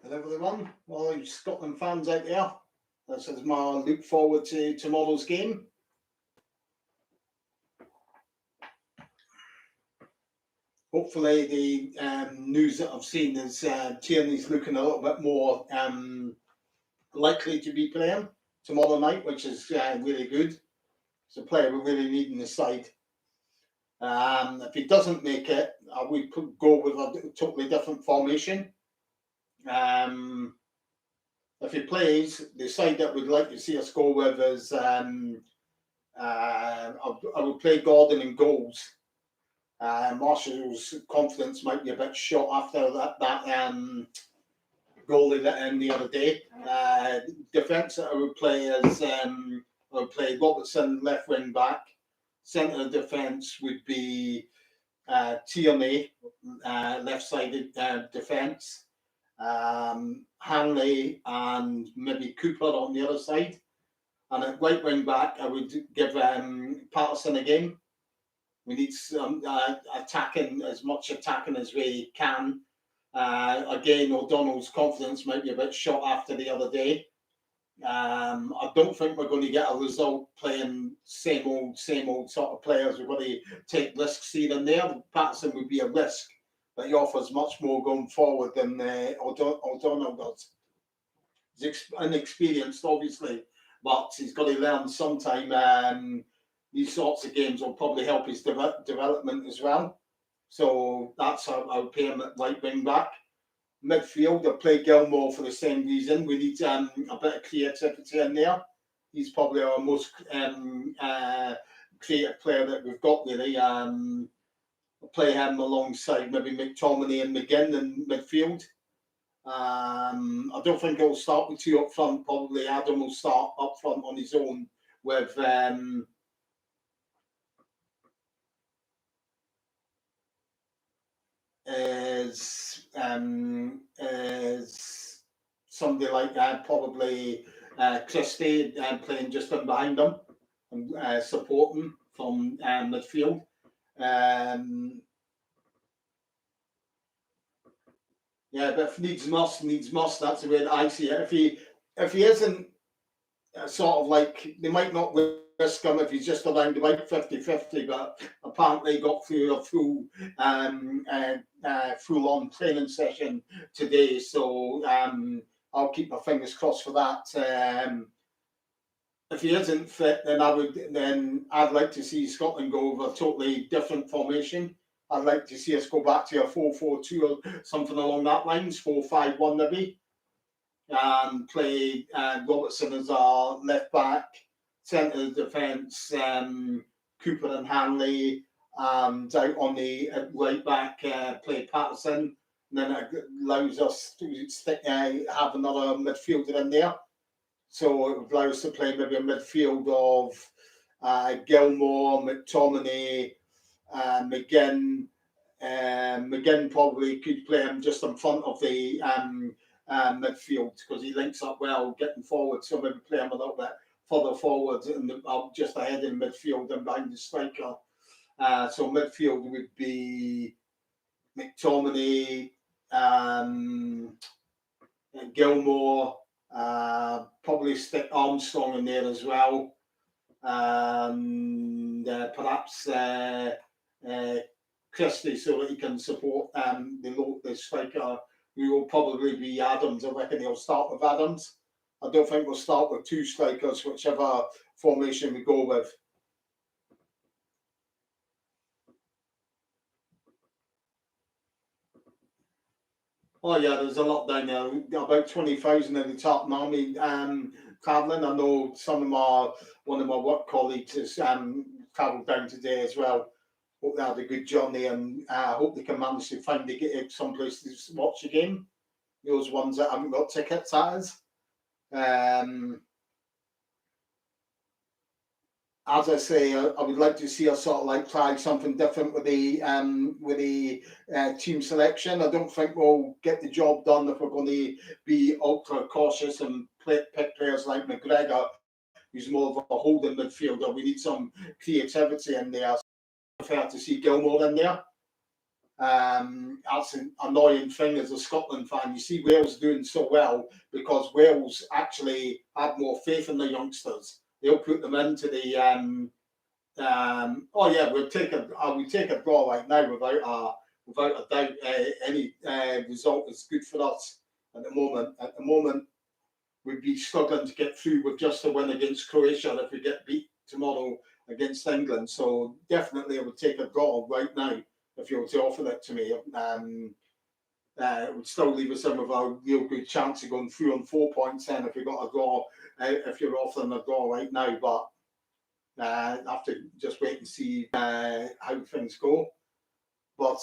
Hello everyone, all you Scotland fans out there. This is my look forward to tomorrow's game. Hopefully the news that I've seen is Tierney's looking a little bit more likely to be playing tomorrow night, which is really good. It's a player we really need in the side. If he doesn't make it, we could go with a totally different formation. If he plays, the side that we'd like to see us go with is I would play Gordon in goals. Marshall's confidence might be a bit shot after that goal he let in the other day. Defence that I would play is I would play Robertson left wing back. Centre of defence would be Tierney, left-sided defence. Hanley and maybe Cooper on the other side. And at right wing back, I would give Patterson a game. We need some attacking, as much attacking as we can. Again, O'Donnell's confidence might be a bit shot after the other day. I don't think we're going to get a result playing same old sort of players. We're going to take risks here and there. Patterson would be a risk, but he offers much more going forward than O'Donnell does. He's inexperienced, obviously, but he's got to learn sometime. These sorts of games will probably help his development as well. So that's how I would play him at right wing back. Midfield, I play Gilmore for the same reason. We need a bit of creativity in there. He's probably our most creative player that we've got, really. I'll play him alongside maybe McTominay and McGinn in midfield. I don't think he'll start with two up front. Probably Adam will start up front on his own with somebody like that, probably Christie playing just in behind him and supporting from midfield. Yeah, but if needs must. That's the way that I see it. If he isn't sort of like, they might not risk him if he's just around about 50-50, but apparently got through a full-on training session today. So I'll keep my fingers crossed for that. If he isn't fit, then I'd like to see Scotland go with a totally different formation. I'd like to see us go back to a 4-4-2 or something along that lines, 4-5-1 maybe, and play Robertson as our left back, centre of defence, Cooper and Hanley, and out on the right back, play Patterson. And then it allows us to have another midfielder in there. So it would allow us to play maybe a midfield of Gilmore, McTominay, McGinn. McGinn probably could play him just in front of the midfield because he links up well getting forward. So maybe play him a little bit further forward and just ahead in midfield and behind the striker. So midfield would be McTominay, Gilmore, probably stick Armstrong in there as well. And perhaps Christie so that he can support the striker, who will probably be Adams. I reckon he'll start with Adams. I don't think we'll start with two strikers, whichever formation we go with. Oh yeah, there's a lot down there. About 20,000 in the Tartan Army travelling. I know one of my work colleagues has travelled down today as well. Hope they had a good journey, and hope they can manage to find some place to watch the game. Those ones that haven't got tickets, that is. As I say, I would like to see us sort of like try something different with the team selection. I don't think we'll get the job done if we're going to be ultra cautious and pick players like McGregor, who's more of a holding midfielder. We need some creativity in there. I prefer to see Gilmore in there. That's an annoying thing as a Scotland fan. You see Wales doing so well because Wales actually have more faith in the youngsters. They'll put them into the oh yeah, we take a draw right now without a doubt. Any result is good for us at the moment. At the moment, we'd be struggling to get through with just a win against Croatia if we get beat tomorrow against England. So definitely, I would take a draw right now if you were to offer that to me. It would still leave us in with a real good chance of going through on 4 points. Then if we got a draw, if you're offering a draw right now, but have to just wait and see how things go. But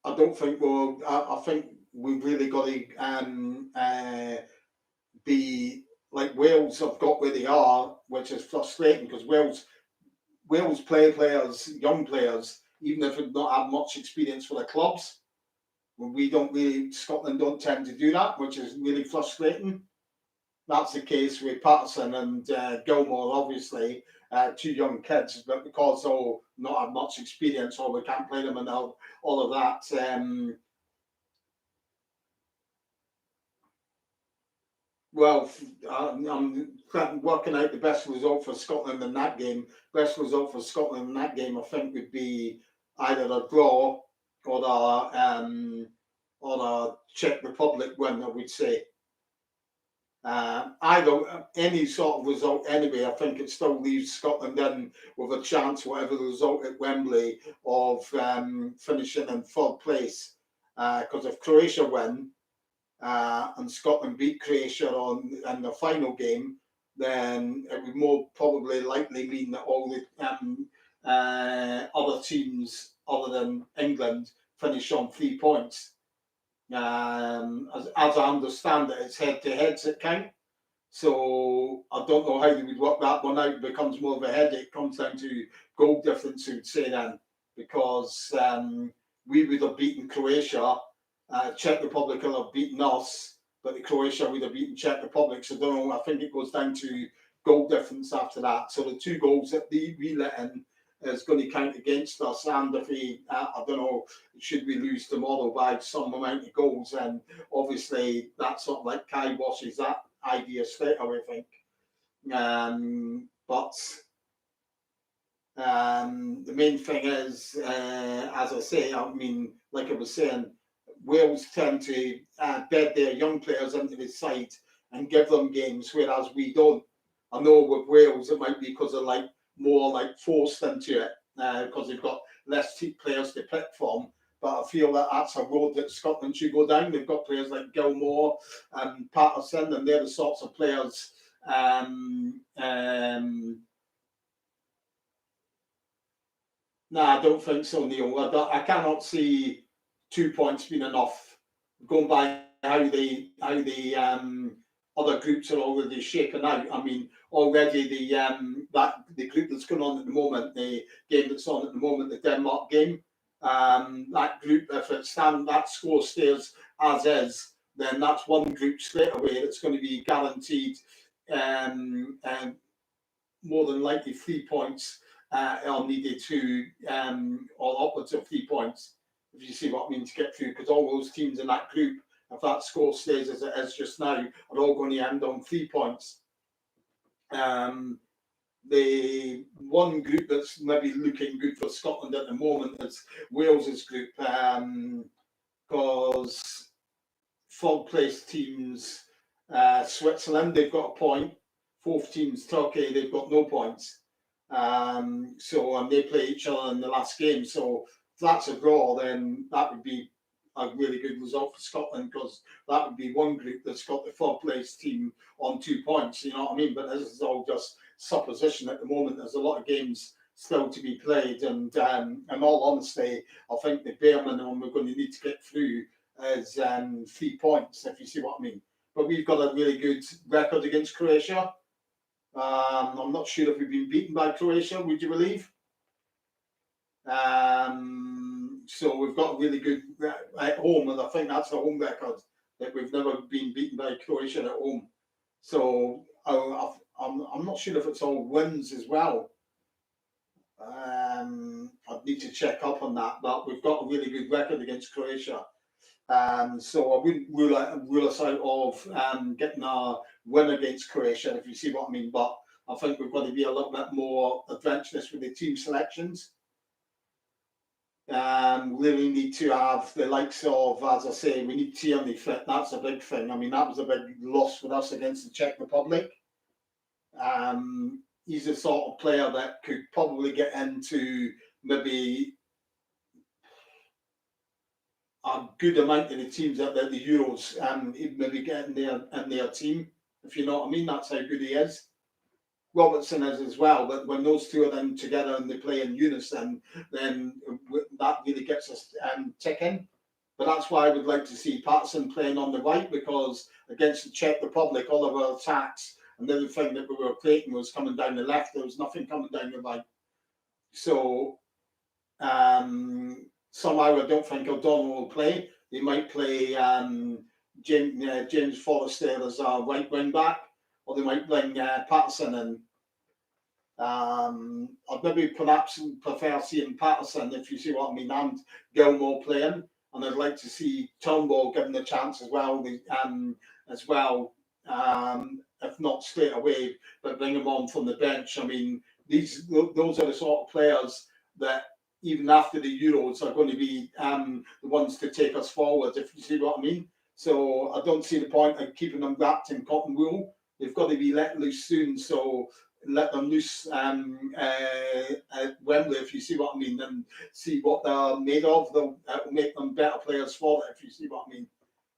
I don't think we'll. I think we've really got to be like Wales have got where they are, which is frustrating because Wales players, young players, even if they've not had much experience for the clubs, we don't really. Scotland don't tend to do that, which is really frustrating. That's the case with Patterson and Gilmore, obviously, two young kids, but because they'll not have much experience or we can't play them and all of that. Well, I'm working out the best result for Scotland in that game. Best result for Scotland in that game, I think, would be either a draw or a Czech Republic win, I would say. Either any sort of result anyway, I think it still leaves Scotland in with a chance, whatever the result at Wembley, of finishing in third place. Because if Croatia win and Scotland beat Croatia in the final game, then it would more probably likely mean that all the other teams other than England finish on 3 points. As I understand it, it's head-to-heads that count. So I don't know how they would work that one out. It becomes more of a headache. It comes down to goal difference, I would say then, because we would have beaten Croatia, Czech Republic will have beaten us, but the Croatia would have beaten Czech Republic. So I don't know. I think it goes down to goal difference after that. So the 2 goals that we let in is going to count against us. And if I don't know, should we lose tomorrow by some amount of goals, and obviously that sort of like washes that idea straight away, I think. But the main thing is, as I say, I mean, like I was saying, Wales tend to bed their young players into the side and give them games, whereas we don't. I know with Wales it might be because they're like more like forced into it because they've got less players to pick from. But I feel that that's a road that Scotland should go down. They've got players like Gilmore and Patterson, and they're the sorts of players. No, I don't think so, Neil. I cannot see 2 points being enough. Going by how the other groups are already shaken out. I mean, already the group that's going on at the moment, the game that's on at the moment, the Denmark game, that group, if that score stays as is, then that's one group straight away that's going to be guaranteed more than likely 3 points are needed to, or upwards of 3 points, if you see what I mean, to get through, because all those teams in that group, if that score stays as it is just now, are all going to end on 3 points. The one group that's maybe looking good for Scotland at the moment is Wales's group, because third place teams, Switzerland, they've got a point. Fourth team's Turkey, they've got no points. And they play each other in the last game. So if that's a draw, then that would be a really good result for Scotland, because that would be one group that's got the third place team on 2 points. You know what I mean? But this is all just supposition at the moment. There's a lot of games still to be played, and in all honesty, I think the bare minimum we're going to need to get through is 3 points, if you see what I mean. But we've got a really good record against Croatia. I'm not sure if we've been beaten by Croatia, would you believe? So we've got a really good at home, and I think that's a home record, that we've never been beaten by Croatia at home. So I'm not sure if it's all wins as well. I'd need to check up on that, but we've got a really good record against Croatia. So I wouldn't rule us out of getting a win against Croatia, if you see what I mean. But I think we've got to be a little bit more adventurous with the team selections. Really need to have the likes of, as I say, we need Tierney fit. That's a big thing. I mean, that was a big loss for us against the Czech Republic. He's the sort of player that could probably get into maybe a good amount of the teams at the Euros, maybe get in their team, if you know what I mean. That's how good he is. Robertson is as well, but when those two are then together and they play in unison, then that really gets us ticking. But that's why I would like to see Patterson playing on the right, because against the Czech Republic, all of our attacks and everything that we were creating was coming down the left. There was nothing coming down the right. So somehow I don't think O'Donnell will play. They might play James Forrester as a right wing back, or they might bring Patterson in. I'd maybe perhaps prefer seeing Patterson, if you see what I mean, and Gilmore playing. And I'd like to see Turnbull given the chance as well, if not straight away, but bring him on from the bench. I mean, those are the sort of players that even after the Euros are going to be the ones to take us forward, if you see what I mean. So I don't see the point of keeping them wrapped in cotton wool. They've got to be let loose soon. So let them loose at Wembley, if you see what I mean, and see what they're made of. They'll make them better players for it, if you see what I mean.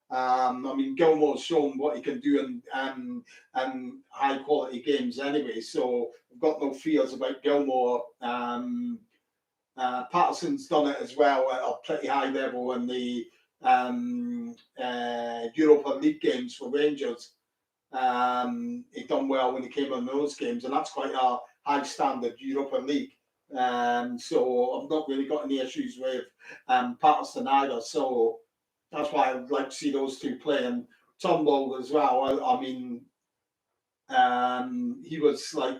I mean, Gilmore's shown what he can do in high quality games anyway, so I've got no fears about Gilmore. Patterson's done it as well at a pretty high level in the Europa League games for Rangers. He done well when he came in those games, and that's quite a high standard Europa League. So I've not really got any issues with Patterson either. So that's why I'd like to see those two play. And Turnbull as well. I mean, he was like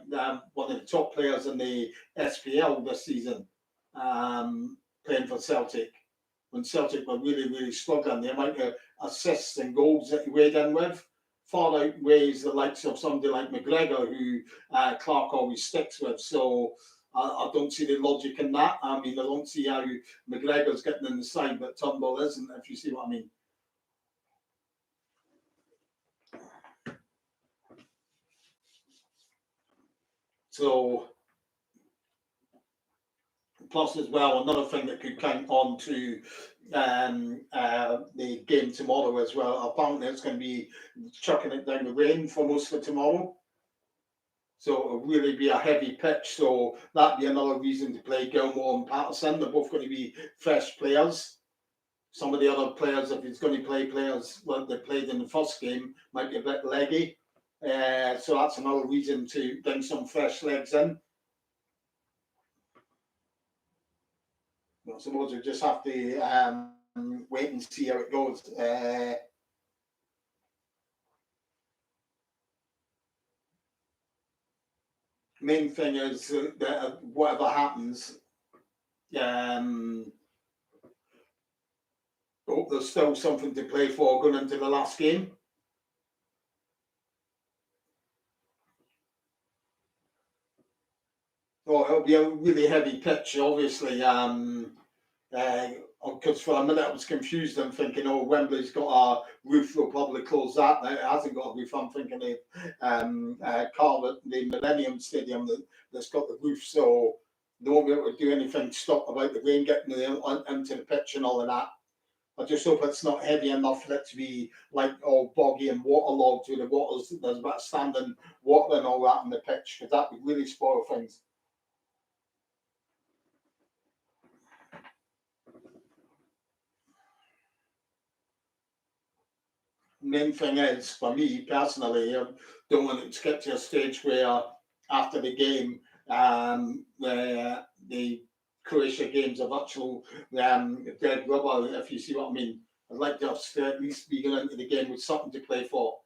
one of the top players in the SPL this season, playing for Celtic. When Celtic were really, really struggling, the amount of assists and goals that he weighed in with far outweighs the likes of somebody like McGregor, who Clark always sticks with. So I don't see the logic in that. I mean, I don't see how McGregor's getting in the side, but Turnbull isn't, if you see what I mean. So, plus as well, another thing that could count on to the game tomorrow as well. Apparently, it's going to be chucking it down the rain for most of tomorrow. So it'll really be a heavy pitch. So that'd be another reason to play Gilmore and Patterson. They're both going to be fresh players. Some of the other players, if it's going to play players like they played in the first game, might be a bit leggy. So that's another reason to bring some fresh legs in. I suppose we just have to wait and see how it goes. Main thing is that whatever happens, hope there's still something to play for going into the last game. Oh, it'll be a really heavy pitch, obviously. Because for a minute I was confused. I'm thinking, oh, Wembley's got a roof. They'll probably close that. It hasn't got a roof. I'm thinking of Cardiff, the Millennium Stadium that's got the roof. So they won't be able to do anything to stop about the rain getting into the pitch and all of that. I just hope it's not heavy enough for it to be like all boggy and waterlogged with the waters. There's a bit of standing water and all that on the pitch, because that would really spoil things. Main thing is, for me personally, I don't want it to get to a stage where after the game, the Croatia games are virtual dead rubber, if you see what I mean. I'd like to at least be going into the game with something to play for.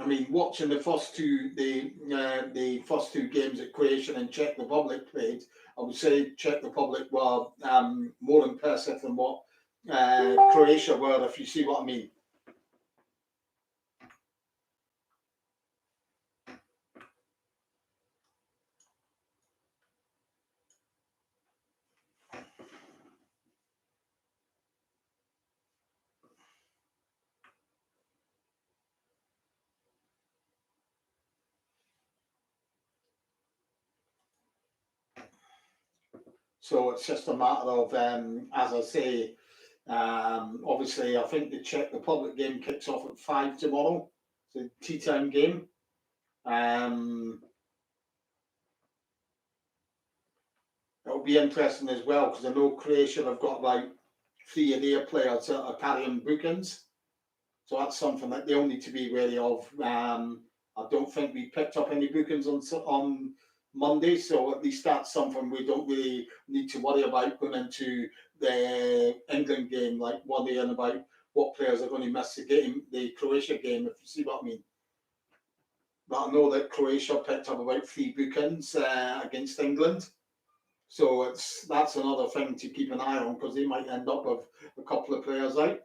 I mean, watching the first two games that Croatia and Czech Republic played, I would say Czech Republic were more impressive than what Croatia were, if you see what I mean. So it's just a matter of, as I say, obviously I think the Czech Republic game kicks off at 5 tomorrow. It's a tea time game. It'll be interesting as well because I know Croatia have got about 3 of their players that are carrying bookings. So that's something that they'll need to be wary of. I don't think we picked up any bookings on Monday, so at least that's something we don't really need to worry about going into the England game, like worrying about what players are going to miss the Croatia game, if you see what I mean. But I know that Croatia picked up about 3 bookings against England. So that's another thing to keep an eye on because they might end up with a couple of players out.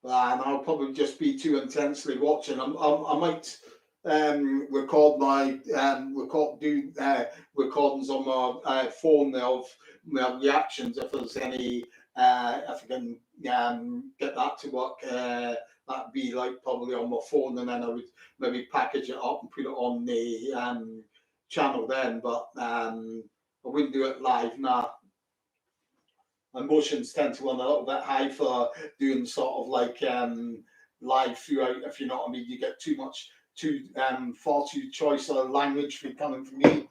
And I'll probably just be too intensely watching. I might record my recordings on my phone of my reactions if there's any if I can get that to work. That'd be like probably on my phone, and then I would maybe package it up and put it on the channel then. But I wouldn't do it live now. Emotions tend to run a little bit high for doing sort of like live throughout, if you know what I mean. You get far too choice of language for coming from me.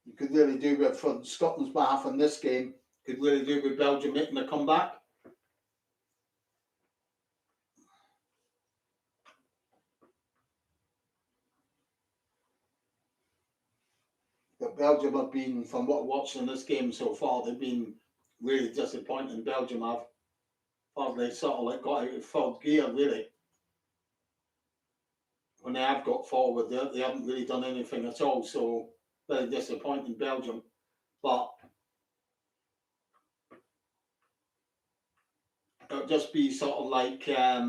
You could really do with, for Scotland's behalf in this game, could really do with Belgium making a comeback. But Belgium have been, from what I'm watching this game so far, they've been really disappointing. Belgium have. They sort of like got out of third gear, really. When they have got forward, they haven't really done anything at all. So very disappointing, Belgium. But it'll just be sort of like a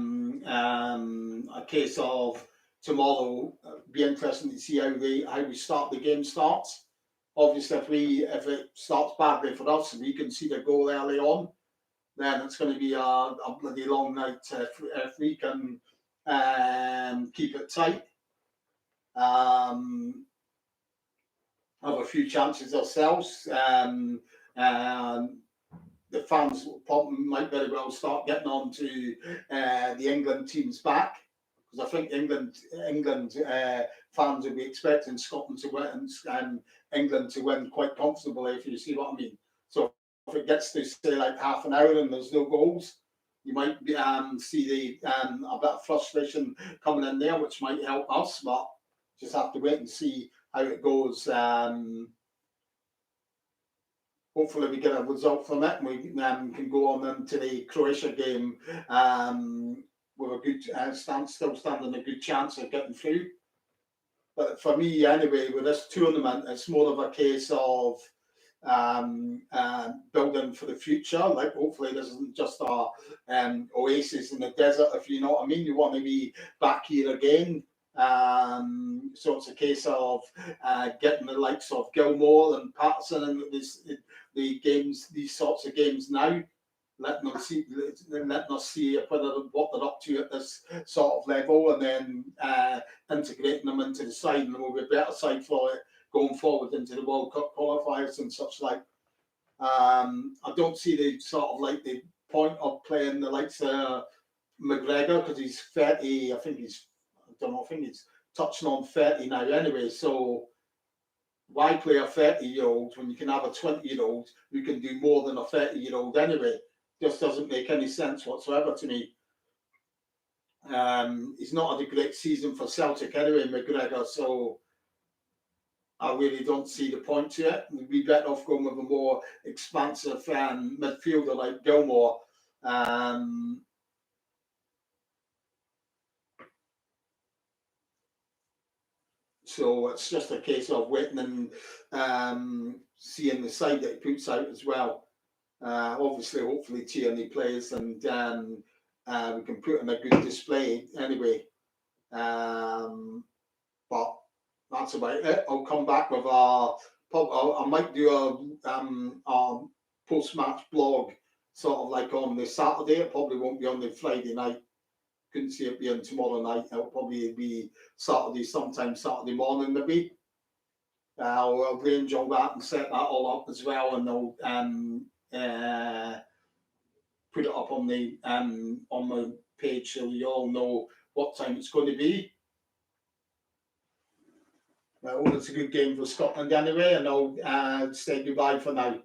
case of tomorrow. Be interesting to see how we start the game starts. Obviously, if it starts badly for us, we can see the goal early on, then it's going to be a bloody long night. If we can keep it tight, have a few chances ourselves. The fans might very well start getting on to the England team's back, because I think England fans will be expecting Scotland to win and England to win quite comfortably, if you see what I mean. So if it gets to say like half an hour and there's no goals, you might see a bit of frustration coming in there, which might help us, but just have to wait and see how it goes. Hopefully we get a result from it and we can go on into the Croatia game with a good still standing a good chance of getting through. But for me, anyway, with this tournament, it's more of a case of building for the future. Like, hopefully this isn't just a oasis in the desert, if you know what I mean. You want to be back here again. So it's a case of getting the likes of Gilmore and Patterson and these sorts of games now, letting us see what they're up to at this sort of level, and then integrating them into the side, and we'll be a better side for it going forward into the World Cup qualifiers and such like. I don't see the sort of like the point of playing the likes of McGregor, because he's 30. I think he's touching on 30 now anyway. So why play a 30-year-old when you can have a 20-year-old who can do more than a 30-year-old anyway? Just doesn't make any sense whatsoever to me. He's not had a great season for Celtic anyway, McGregor, so I really don't see the point to it. We'd be better off going with a more expansive midfielder like Gilmore. So it's just a case of waiting and seeing the side that he puts out as well. Obviously, hopefully Tierney plays and we can put in a good display anyway. But that's about it. I'll come back with I might do a post-match blog, sort of like on the Saturday. It probably won't be on the Friday night. Couldn't see it being tomorrow night. It'll probably be Saturday, sometime Saturday morning maybe. I'll arrange all that and set that all up as well, and I'll put it up on my page so you all know what time it's going to be. Well, it's a good game for Scotland anyway, and I'll say goodbye for now.